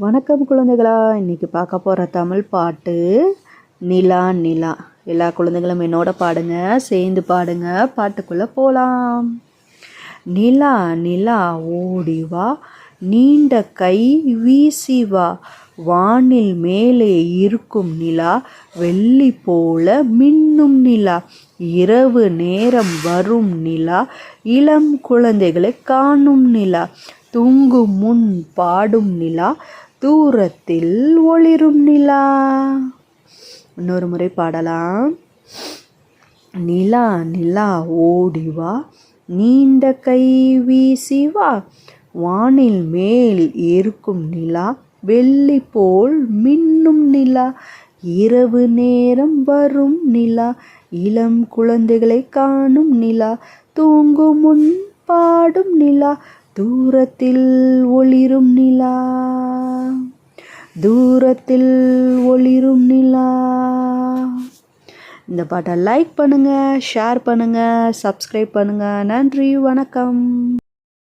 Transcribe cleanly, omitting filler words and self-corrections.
வணக்கம் குழந்தைகளா, இன்னைக்கு பார்க்க போகிற தமிழ் பாட்டு நிலா நிலா. எல்லா குழந்தைகளும் என்னோட பாடுங்க, சேர்ந்து பாடுங்க, பாட்டுக்குள்ளே போகலாம். நிலா நிலா ஓடிவா, நீண்ட கை வீசி வா, வானில் மேலே இருக்கும் நிலா, வெள்ளி போல மின்னும் நிலா, இரவு நேரம் வரும் நிலா, இளம் குழந்தைகளை காணும் நிலா, தூங்கும் முன் பாடும் நிலா, தூரத்தில் ஒளிரும் நிலா. இன்னொரு முறை பாடலாம். நிலா நிலா ஓடிவா, நீண்ட கை வீசி வா, வானில் மேல் இருக்கும் நிலா, வெள்ளி போல் மின்னும் நிலா, இரவு நேரம் வரும் நிலா, இளம் குழந்தைகளை காணும் நிலா, தூங்கும் முன் பாடும் நிலா, தூரத்தில் ஒளிரும் நிலா, தூரத்தில் ஒளிரும் நிலா. இந்த பாட்டை லைக் பண்ணுங்க, ஷேர் பண்ணுங்க, சப்ஸ்கிரைப் பண்ணுங்க. நன்றி, வணக்கம்.